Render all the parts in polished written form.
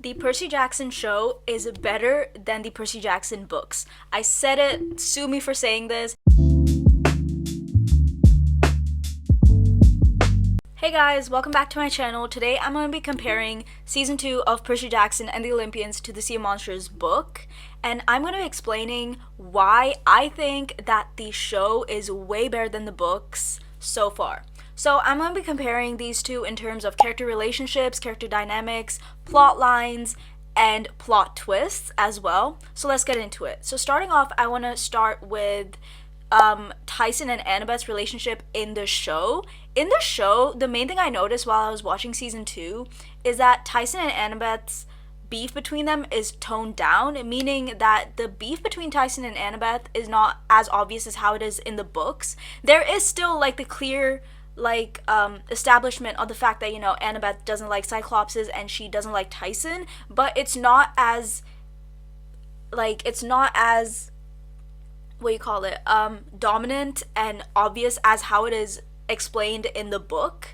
The Percy Jackson show is better than the Percy Jackson books. I said it, sue me for saying this. Hey guys, welcome back to my channel. Today I'm going to be comparing season 2 of Percy Jackson and the Olympians to the Sea of Monsters book, and I'm going to be explaining why I think that the show is way better than the books so far. So I'm going to be comparing these two in terms of character relationships, character dynamics, plot lines, and plot twists as well. So let's get into it. So starting off, I want to start with Tyson and Annabeth's relationship in the show. In the show, the main thing I noticed while I was watching season 2 is that Tyson and Annabeth's beef between them is toned down, meaning that the beef between Tyson and Annabeth is not as obvious as how it is in the books. There is still like the clear establishment of the fact that, Annabeth doesn't like Cyclopses and she doesn't like Tyson, but it's not as dominant and obvious as how it is explained in the book.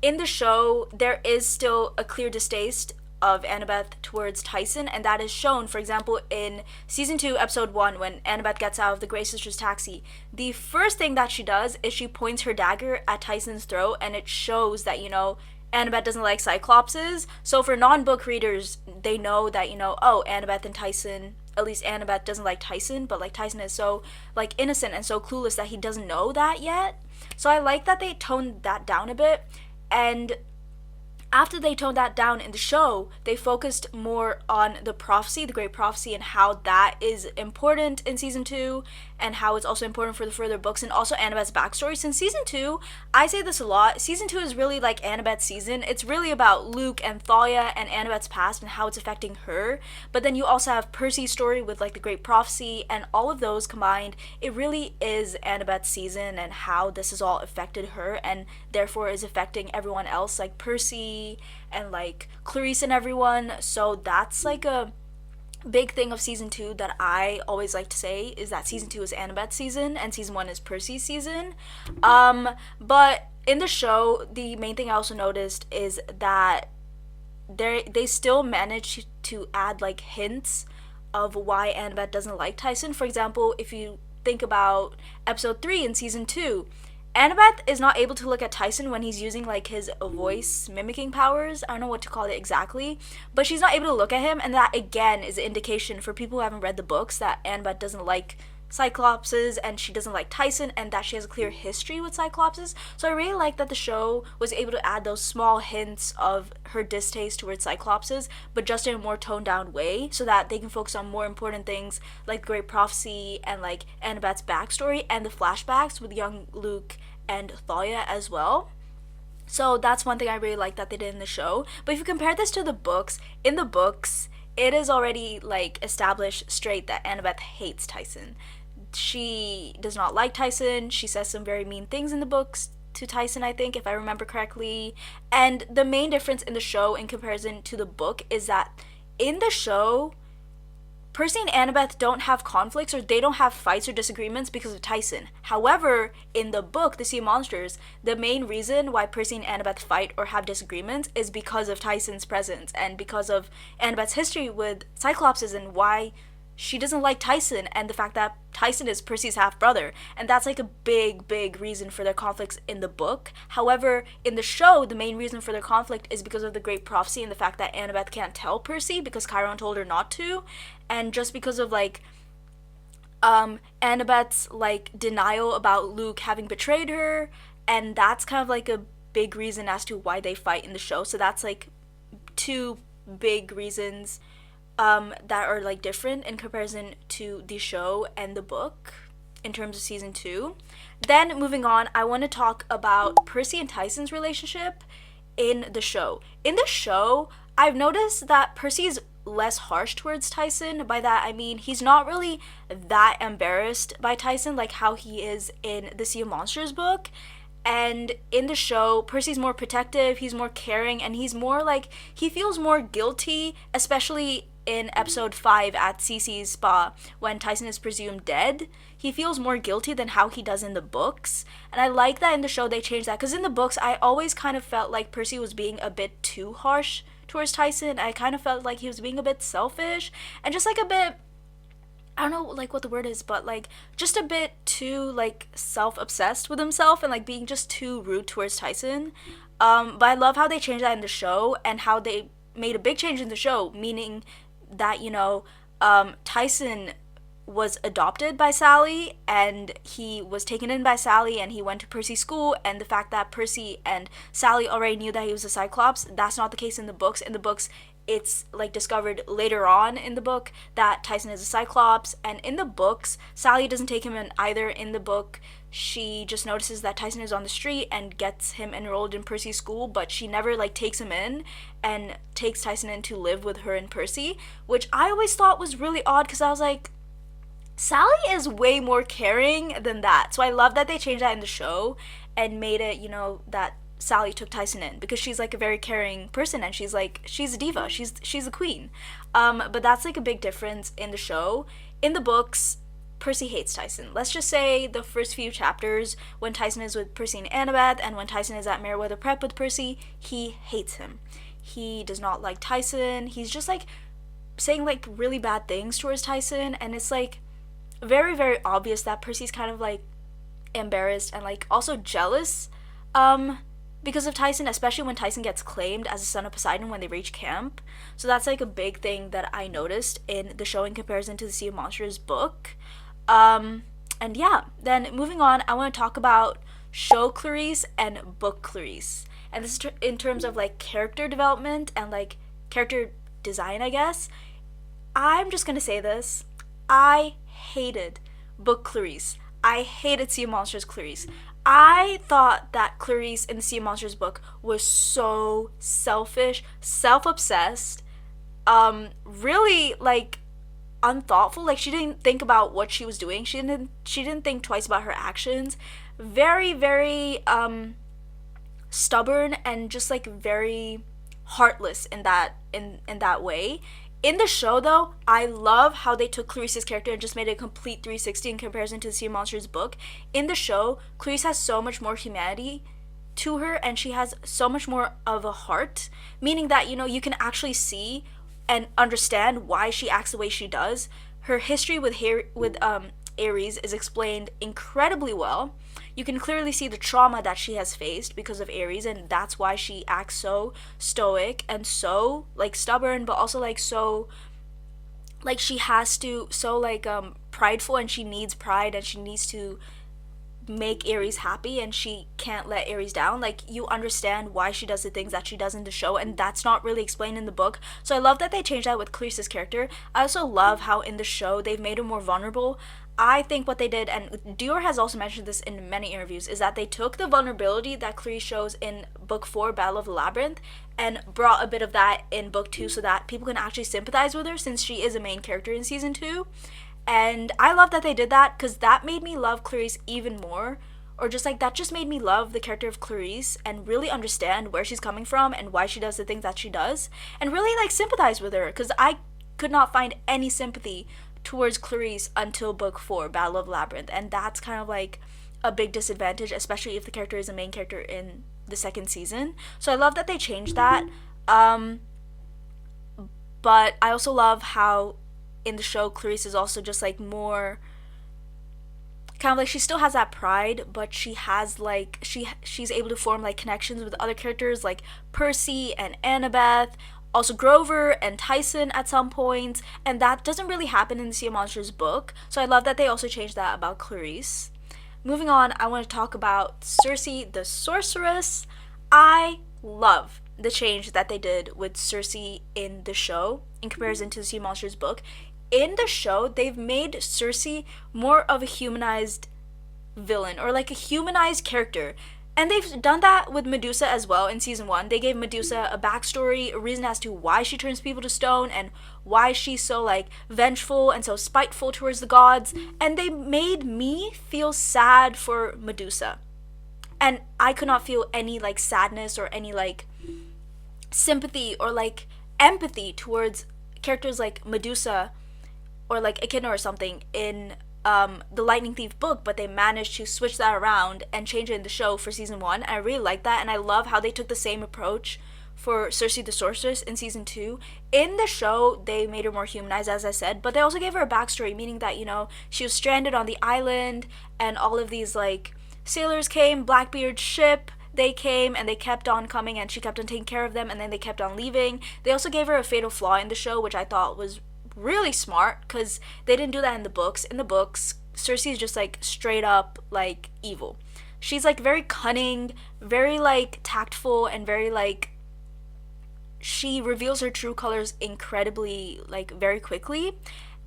In the show, there is still a clear distaste of Annabeth towards Tyson, and that is shown, for example, in season 2, episode 1, when Annabeth gets out of the Grey Sisters taxi. The first thing that she does is she points her dagger at Tyson's throat, and it shows that, Annabeth doesn't like Cyclopses. So for non-book readers, they know that, Annabeth and Tyson, at least Annabeth doesn't like Tyson, but Tyson is so innocent and so clueless that he doesn't know that yet. So I like that they toned that down a bit, and after they toned that down in the show, they focused more on the prophecy, the great prophecy, and how that is important in season 2, and how it's also important for the further books, and also Annabeth's backstory. Since season 2, I say this a lot, season 2 is really like Annabeth's season. It's really about Luke and Thalia and Annabeth's past and how it's affecting her. But then you also have Percy's story with the great prophecy, and all of those combined, it really is Annabeth's season and how this has all affected her and therefore is affecting everyone else, like Percy and Clarice and everyone. So that's a big thing of season 2 that I always like to say, is that season 2 is Annabeth's season and season 1 is Percy's season. But in the show, the main thing I also noticed is that they still manage to add hints of why Annabeth doesn't like Tyson. For example, if you think about episode 3 in season 2, Annabeth is not able to look at Tyson when he's using his voice mimicking powers. I don't know what to call it exactly, but she's not able to look at him, and that again is an indication for people who haven't read the books that Annabeth doesn't like Cyclopses and she doesn't like Tyson, and that she has a clear history with Cyclopses. So I really like that the show was able to add those small hints of her distaste towards Cyclopses, but just in a more toned down way, so that they can focus on more important things like Great Prophecy and Annabeth's backstory and the flashbacks with young Luke and Thalia as well. So that's one thing I really like that they did in the show. But if you compare this to the books, in the books, it is already established straight that Annabeth hates Tyson. She does not like Tyson. She says some very mean things in the books to Tyson, I think, if I remember correctly. And the main difference in the show in comparison to the book is that in the show, Percy and Annabeth don't have conflicts, or they don't have fights or disagreements because of Tyson. However, in the book, The Sea of Monsters, the main reason why Percy and Annabeth fight or have disagreements is because of Tyson's presence and because of Annabeth's history with Cyclopses and why she doesn't like Tyson, and the fact that Tyson is Percy's half-brother. And that's a big reason for their conflicts in the book. However, in the show, the main reason for their conflict is because of the Great Prophecy and the fact that Annabeth can't tell Percy because Chiron told her not to. And just because of Annabeth's denial about Luke having betrayed her. And that's kind of a big reason as to why they fight in the show. So that's two big reasons that are different in comparison to the show and the book in terms of season 2. Then moving on, I want to talk about Percy and Tyson's relationship in the show. In the show, I've noticed that Percy's less harsh towards Tyson. By that I mean he's not really that embarrassed by Tyson like how he is in the Sea of Monsters book. And in the show, Percy's more protective, he's more caring, and he's more he feels more guilty, especially in episode 5 at Cece's spa when Tyson is presumed dead. He feels more guilty than how he does in the books, and I like that in the show they changed that, because in the books I always kind of felt like Percy was being a bit too harsh towards Tyson. I kind of felt like he was being a bit selfish and just like a bit, I don't know like what the word is, but like just a bit too like self-obsessed with himself and like being just too rude towards Tyson. But I love how they changed that in the show and how they made a big change in the show, meaning that, Tyson was adopted by Sally and he was taken in by Sally and he went to Percy's school, and the fact that Percy and Sally already knew that he was a Cyclops, that's not the case in the books. In the books, it's like discovered later on in the book that Tyson is a Cyclops, and in the books, Sally doesn't take him in either. In the book, she just notices that Tyson is on the street and gets him enrolled in Percy's school, but she never like takes him in and takes Tyson in to live with her and Percy, which I always thought was really odd because I was like, Sally is way more caring than that. So I love that they changed that in the show and made it, that Sally took Tyson in because she's like a very caring person and she's a diva. She's a queen. But that's like a big difference in the show. In the books, Percy hates Tyson. Let's just say the first few chapters when Tyson is with Percy and Annabeth and when Tyson is at Meriwether Prep with Percy, he hates him. He does not like Tyson. He's just like saying like really bad things towards Tyson, and it's like very, very obvious that Percy's kind of like embarrassed and like also jealous because of Tyson, especially when Tyson gets claimed as a son of Poseidon when they reach camp. So that's like a big thing that I noticed in the show in comparison to the Sea of Monsters book. And yeah, then moving on, I want to talk about show Clarice and book Clarice. And this is in terms of like character development and like character design, I guess. I'm just gonna say this. I hated book Clarice. I hated Sea of Monsters Clarice. I thought that Clarice in the Sea of Monsters book was so selfish, self-obsessed, really like unthoughtful. Like she didn't think about what she was doing. She didn't think twice about her actions. Very, very stubborn and just like very heartless in that way. In the show, though, I love how they took Clarice's character and just made a complete 360 in comparison to the Sea of Monsters book. In the show, Clarice has so much more humanity to her, and she has so much more of a heart, meaning that, you can actually see and understand why she acts the way she does. Her history with Ares is explained incredibly well. You can clearly see the trauma that she has faced because of Ares, and that's why she acts so stoic and so like stubborn, but also like so like she has to so like prideful, and she needs pride and she needs to make Ares happy and she can't let Ares down. Like you understand why she does the things that she does in the show, and that's not really explained in the book. So I love that they changed that with Clarice's character. I also love how in the show they've made her more vulnerable. I think what they did, and Dior has also mentioned this in many interviews, is that they took the vulnerability that Clarice shows in book 4, Battle of the Labyrinth, and brought a bit of that in book 2 so that people can actually sympathize with her since she is a main character in season 2. And I love that they did that because that made me love Clarice even more, or just like that just made me love the character of Clarice and really understand where she's coming from and why she does the things that she does, and really like sympathize with her because I could not find any sympathy towards Clarice until book 4, Battle of Labyrinth, and that's kind of like a big disadvantage, especially if the character is a main character in the second season. So I love that they changed that. But I also love how in the show Clarice is also just like more kind of like she still has that pride, but she has like she's able to form like connections with other characters like Percy and Annabeth, also Grover and Tyson at some point, and that doesn't really happen in the Sea of Monsters book. So I love that they also changed that about Clarice. Moving on, I want to talk about Cersei the Sorceress. I love the change that they did with Cersei in the show in comparison to the Sea of Monsters book. In the show, they've made Cersei more of a humanized villain, or like a humanized character. And they've done that with Medusa as well in season 1. They gave Medusa a backstory, a reason as to why she turns people to stone and why she's so like vengeful and so spiteful towards the gods. And they made me feel sad for Medusa. And I could not feel any like sadness or any like sympathy or like empathy towards characters like Medusa or like Echidna or something in the Lightning Thief book, but they managed to switch that around and change it in the show for season 1. I really like that, and I love how they took the same approach for Cersei the Sorceress in season 2. In the show, they made her more humanized, as I said, but they also gave her a backstory, meaning that, she was stranded on the island, and all of these, like, sailors came, Blackbeard's ship, they came, and they kept on coming, and she kept on taking care of them, and then they kept on leaving. They also gave her a fatal flaw in the show, which I thought was really smart, because they didn't do that in the books. In the books, Cersei is just, like, straight up, like, evil. She's, like, very cunning, very, like, tactful, and very, like, she reveals her true colors incredibly, like, very quickly,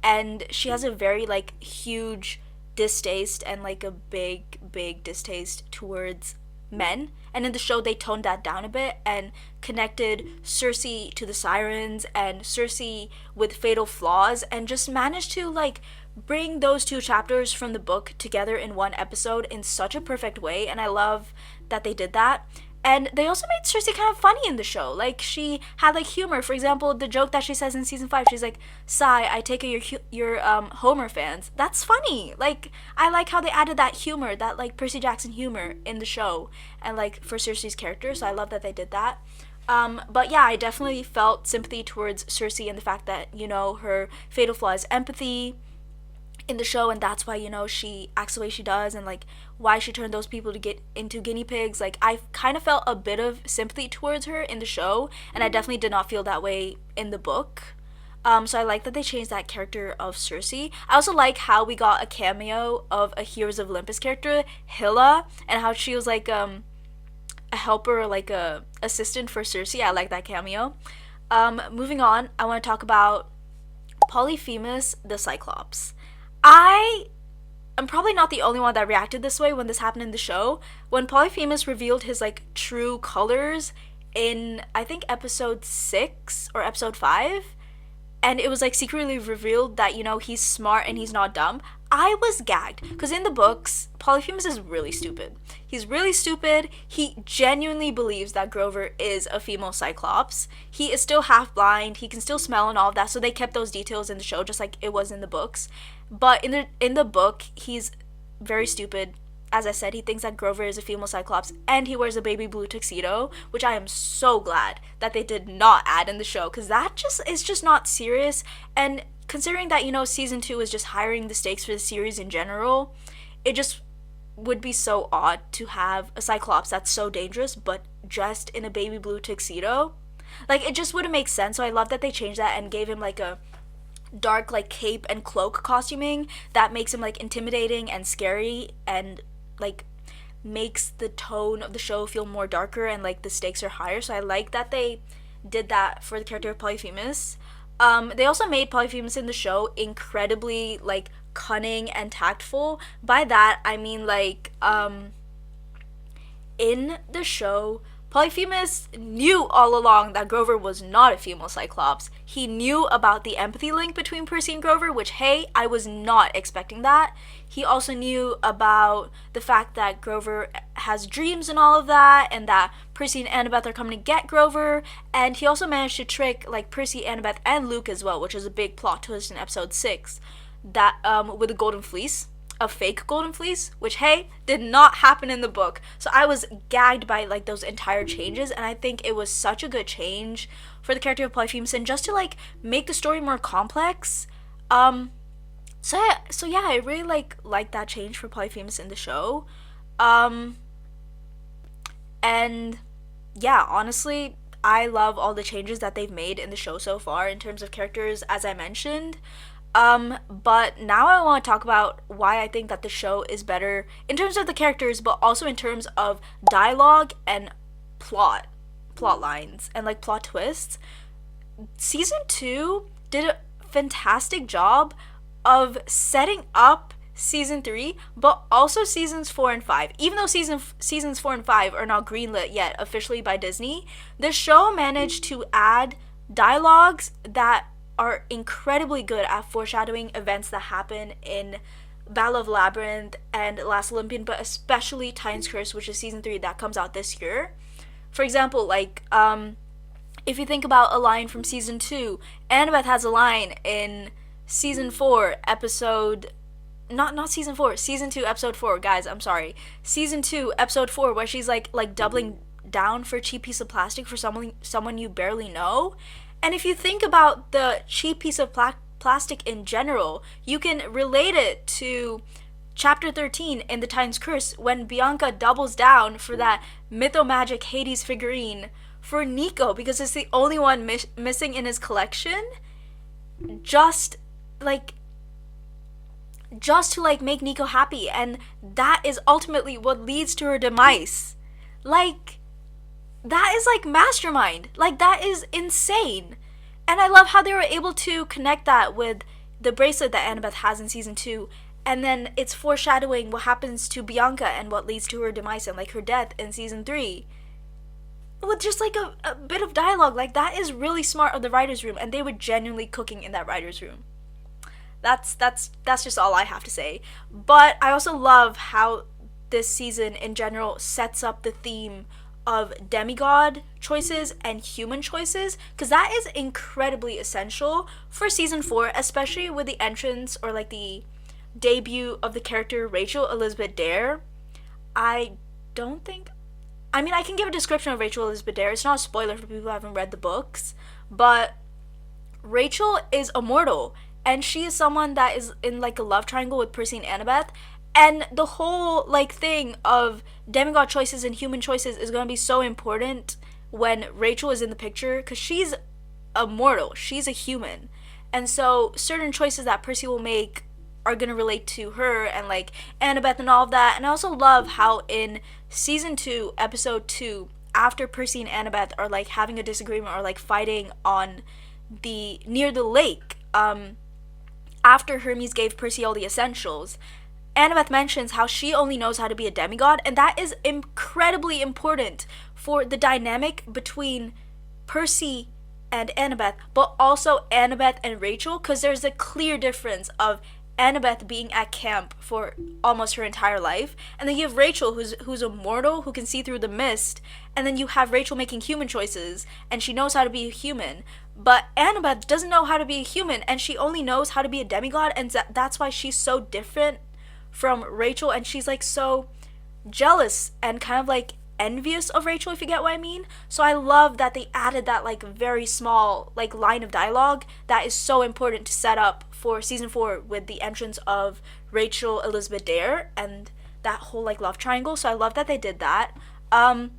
and she has a very, like, huge distaste and, like, a big distaste towards men. And in the show, they toned that down a bit and connected Cersei to the Sirens and Cersei with fatal flaws, and just managed to, like, bring those two chapters from the book together in one episode in such a perfect way, and I love that they did that. And they also made Cersei kind of funny in the show. Like, she had, like, humor. For example, the joke that she says in season 5, she's like, "Sigh, I take it you're Homer fans." That's funny. Like, I like how they added that humor, that, like, Percy Jackson humor in the show, and, like, for Cersei's character, so I love that they did that. But yeah, I definitely felt sympathy towards Cersei and the fact that, her fatal flaw is empathy in the show, and that's why, she acts the way she does, and, like, why she turned those people to get into guinea pigs. Like, I kind of felt a bit of sympathy towards her in the show, and I definitely did not feel that way in the book. So I like that they changed that character of Cersei. I also like how we got a cameo of a Heroes of Olympus character, Hilla, and how she was, like, a helper, like, a assistant for Cersei. I like that cameo. Moving on, I want to talk about Polyphemus the Cyclops. I'm probably not the only one that reacted this way when this happened in the show. When Polyphemus revealed his, like, true colors in, I think, episode 6 or episode 5, and it was, like, secretly revealed that, he's smart and he's not dumb, I was gagged. Because in the books, Polyphemus is really stupid. He's really stupid. He genuinely believes that Grover is a female Cyclops. He is still half blind. He can still smell and all of that, so they kept those details in the show just like it was in the books. But in the book, he's very stupid. As I said, he thinks that Grover is a female Cyclops, and he wears a baby blue tuxedo, which I am so glad that they did not add in the show, because that is just not serious. And considering that, season 2 is just hiring the stakes for the series in general, it just would be so odd to have a Cyclops that's so dangerous, but dressed in a baby blue tuxedo. Like, it just wouldn't make sense, so I love that they changed that and gave him, like, a dark, like, cape and cloak costuming that makes him, like, intimidating and scary, and, like, makes the tone of the show feel more darker, and, like, the stakes are higher. So I like that they did that for the character of Polyphemus. They also made Polyphemus in the show incredibly, like, cunning and tactful. By that, I mean, like, in the show, Polyphemus knew all along that Grover was not a female Cyclops. He knew about the empathy link between Percy and Grover, which, hey, I was not expecting that. He also knew about the fact that Grover has dreams and all of that, and that Percy and Annabeth are coming to get Grover, and he also managed to trick, like, Percy, Annabeth, and Luke as well, which is a big plot twist in episode 6, that, with the Golden Fleece. A fake Golden Fleece, which, hey, did not happen in the book. So I was gagged by, like, those entire changes, and I think it was such a good change for the character of Polyphemus, and just to, like, make the story more complex. So yeah, I really like that change for Polyphemus in the show. And yeah, honestly, I love all the changes that they've made in the show so far in terms of characters, as I mentioned. But now I want to talk about why I think that the show is better in terms of the characters, but also in terms of dialogue and plot lines, and, like, plot twists. Season 2 did a fantastic job of setting up season 3, but also seasons 4 and 5. Even though seasons 4 and 5 are not greenlit yet officially by Disney, the show managed to add dialogues that are incredibly good at foreshadowing events that happen in Battle of Labyrinth and Last Olympian, but especially Titan's Curse, which is season 3 that comes out this year. For example, like, if you think about a line from season 2, Annabeth has a line in season 4, episode... Not season 4, season 2, episode 4, guys, I'm sorry. Season 2, episode 4, where she's, like doubling down for a cheap piece of plastic for someone you barely know. And if you think about the cheap piece of plastic in general, you can relate it to chapter 13 in the Titan's Curse when Bianca doubles down for that Mythomagic Hades figurine for Nico because it's the only one missing in his collection, just to make Nico happy. And that is ultimately what leads to her demise. Like, that is like mastermind. Like, that is insane. And I love how they were able to connect that with the bracelet that Annabeth has in season 2. And then it's foreshadowing what happens to Bianca and what leads to her demise and like her death in season 3. With just like a bit of dialogue. Like, that is really smart of the writer's room. And they were genuinely cooking in that writer's room. That's just all I have to say. But I also love how this season in general sets up the theme of demigod choices and human choices, because that is incredibly essential for season 4, especially with the entrance or like the debut of the character Rachel Elizabeth Dare. I can give a description of Rachel Elizabeth Dare. It's not a spoiler for people who haven't read the books, but Rachel is immortal, and she is someone that is in like a love triangle with Percy and Annabeth. And the whole like thing of demigod choices and human choices is going to be so important when Rachel is in the picture, because she's immortal, she's a human, and so certain choices that Percy will make are going to relate to her and like Annabeth and all of that. And I also love how in season 2 episode 2, after Percy and Annabeth are like having a disagreement or like fighting on near the lake, after Hermes gave Percy all the essentials, Annabeth mentions how she only knows how to be a demigod, and that is incredibly important for the dynamic between Percy and Annabeth, but also Annabeth and Rachel, because there's a clear difference of Annabeth being at camp for almost her entire life, and then you have Rachel who's immortal, who can see through the mist, and then you have Rachel making human choices, and she knows how to be a human. But Annabeth doesn't know how to be a human, and she only knows how to be a demigod, and that's why she's so different from Rachel, and she's like so jealous and kind of like envious of Rachel, if you get what I mean. So I love that they added that like very small like line of dialogue that is so important to set up for season 4 with the entrance of Rachel Elizabeth Dare and that whole like love triangle. So I love that they did that. I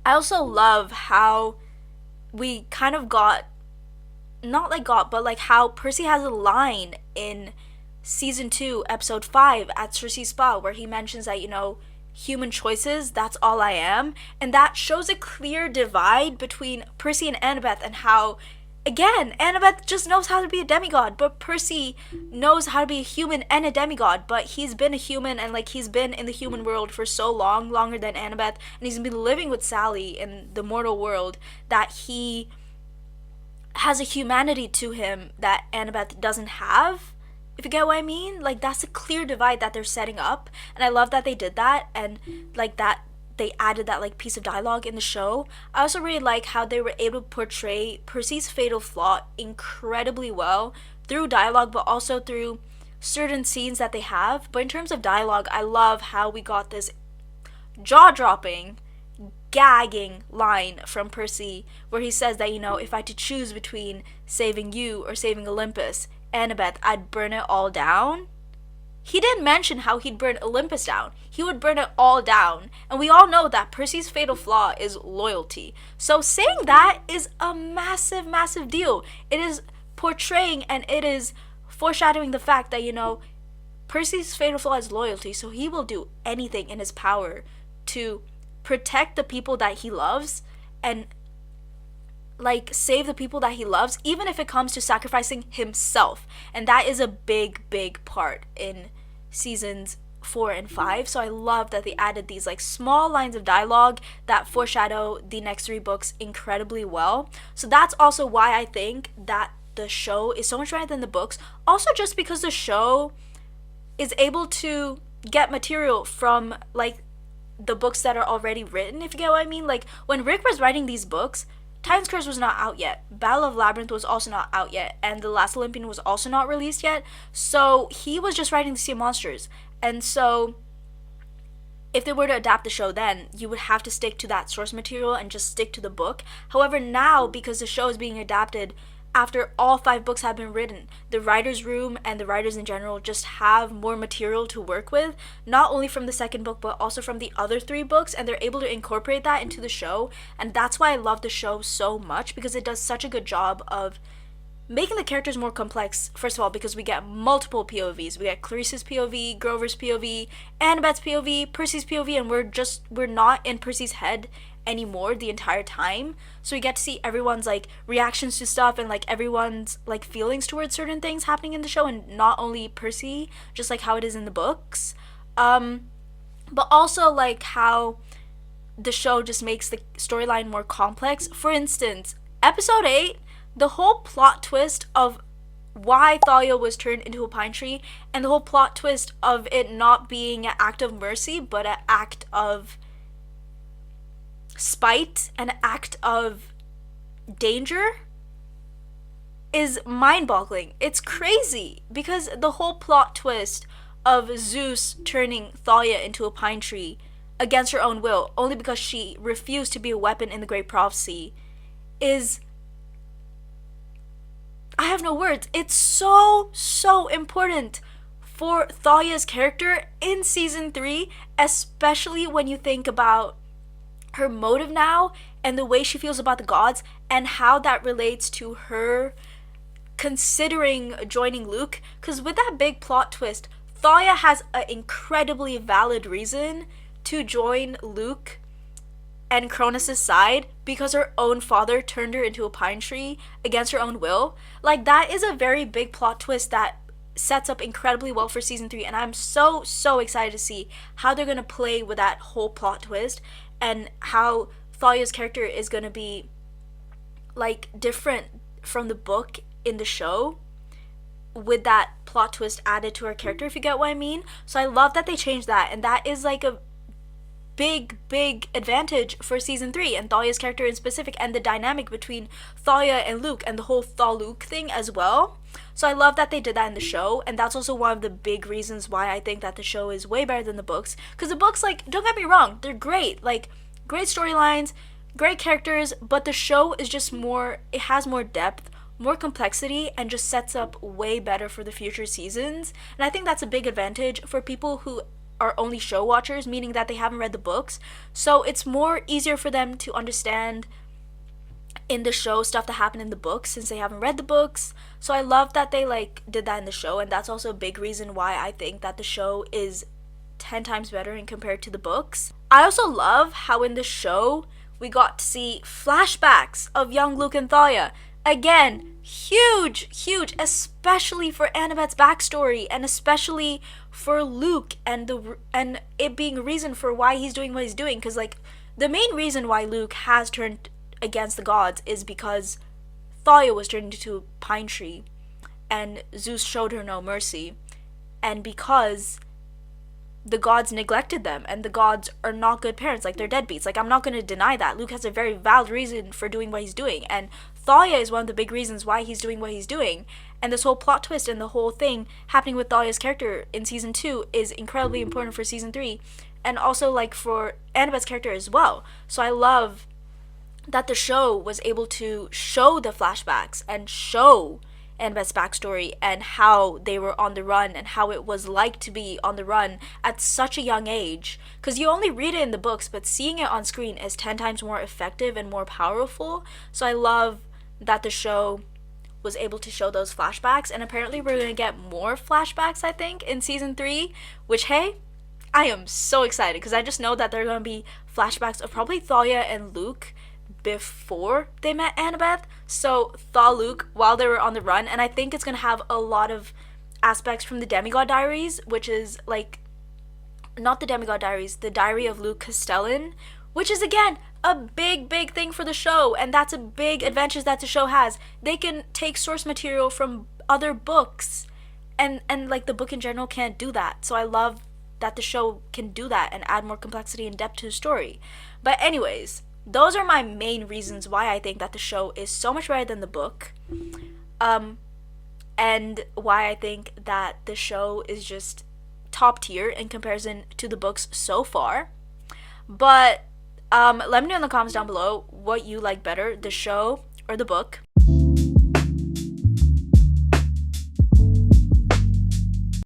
also love how we kind of but like how Percy has a line in season 2 episode 5 at Cersei's spa where he mentions that, human choices, that's all I am. And that shows a clear divide between Percy and Annabeth, and how, again, Annabeth just knows how to be a demigod, but Percy knows how to be a human and a demigod. But he's been a human, and like he's been in the human world for so long, longer than Annabeth, and he's been living with Sally in the mortal world, that he has a humanity to him that Annabeth doesn't have. If you get what I mean, like that's a clear divide that they're setting up, and I love that they did that, and like that they added that like piece of dialogue in the show. I also really like how they were able to portray Percy's fatal flaw incredibly well through dialogue, but also through certain scenes that they have. But in terms of dialogue, I love how we got this jaw-dropping, gagging line from Percy where he says that, if I had to choose between saving you or saving Olympus, Annabeth, I'd burn it all down. He didn't mention how he'd burn Olympus down. He would burn it all down. And we all know that Percy's fatal flaw is loyalty. So saying that is a massive, massive deal. It is portraying and it is foreshadowing the fact that, Percy's fatal flaw is loyalty. So he will do anything in his power to protect the people that he loves and like save the people that he loves, even if it comes to sacrificing himself. And that is a big part in seasons 4 and 5. So I love that they added these like small lines of dialogue that foreshadow the next 3 books incredibly well. So that's also why I think that the show is so much better than the books. Also just because the show is able to get material from like the books that are already written, if you get what I mean. Like when Rick was writing these books, Titan's Curse was not out yet. Battle of Labyrinth was also not out yet. And The Last Olympian was also not released yet. So he was just writing the Sea of Monsters. And so if they were to adapt the show then, you would have to stick to that source material and just stick to the book. However, now, because the show is being adapted after all 5 books have been written, the writer's room and the writers in general just have more material to work with, not only from the second book, but also from the other 3 books, and they're able to incorporate that into the show. And that's why I love the show so much, because it does such a good job of making the characters more complex. First of all, because we get multiple POVs. We get Clarice's POV, Grover's POV, Annabeth's POV, Percy's POV, and we're not in Percy's head anymore the entire time. So we get to see everyone's like reactions to stuff, and like everyone's like feelings towards certain things happening in the show, and not only Percy, just like how it is in the books. But also like how the show just makes the storyline more complex. For instance, episode 8, the whole plot twist of why Thalia was turned into a pine tree, and the whole plot twist of it not being an act of mercy, but an act of spite, an act of danger, is mind-boggling. It's crazy, because the whole plot twist of Zeus turning Thalia into a pine tree against her own will, only because she refused to be a weapon in the Great Prophecy, is... I have no words. It's so important for Thalia's character in season 3, especially when you think about her motive now and the way she feels about the gods, and how that relates to her considering joining Luke. Because with that big plot twist, Thalia has an incredibly valid reason to join Luke and Cronus' side, because her own father turned her into a pine tree against her own will. Like, that is a very big plot twist that sets up incredibly well for season 3, and I'm so excited to see how they're gonna play with that whole plot twist, and how Thalia's character is gonna be like different from the book in the show, with that plot twist added to her character, if you get what I mean. So I love that they changed that, and that is like a big advantage for season 3 and Thalia's character in specific, and the dynamic between Thalia and Luke, and the whole Thaluke thing as well. So I love that they did that in the show, and that's also one of the big reasons why I think that the show is way better than the books. Because the books, like, don't get me wrong, they're great, like, great storylines, great characters, but the show is just more, it has more depth, more complexity, and just sets up way better for the future seasons. And I think that's a big advantage for people who are only show watchers, meaning that they haven't read the books. So it's more easier for them to understand in the show stuff that happened in the books, since they haven't read the books. So I love that they like did that in the show, and that's also a big reason why I think that the show is 10 times better in compared to the books. I also love how in the show we got to see flashbacks of young Luke and Thalia. Again, huge, especially for Annabeth's backstory, and especially for Luke, and it being a reason for why he's doing what he's doing. Because like the main reason why Luke has turned against the gods is because Thalia was turned into a pine tree, and Zeus showed her no mercy, and because the gods neglected them, and the gods are not good parents, like they're deadbeats. Like, I'm not going to deny that. Luke has a very valid reason for doing what he's doing, and Thalia is one of the big reasons why he's doing what he's doing. And this whole plot twist and the whole thing happening with Thalia's character in season 2 is incredibly important for season 3, and also like for Annabeth's character as well. So I love that the show was able to show the flashbacks and show Annabeth's backstory, and how they were on the run, and how it was like to be on the run at such a young age. Because you only read it in the books, but seeing it on screen is 10 times more effective and more powerful. So I love that the show was able to show those flashbacks, and apparently we're going to get more flashbacks, I think, in season 3, which, hey, I am so excited, because I just know that there are going to be flashbacks of probably Thalia and Luke before they met Annabeth, so Thaluke while they were on the run. And I think it's going to have a lot of aspects from the Demigod Diaries, which is like, not the Demigod Diaries, the Diary of Luke Castellan, which is again a big thing for the show, and that's a big advantage that the show has. They can take source material from other books, and like the book in general can't do that. So I love that the show can do that and add more complexity and depth to the story. But anyways, those are my main reasons why I think that the show is so much better than the book, and why I think that the show is just top tier in comparison to the books so far. But let me know in the comments down below what you like better, the show or the book.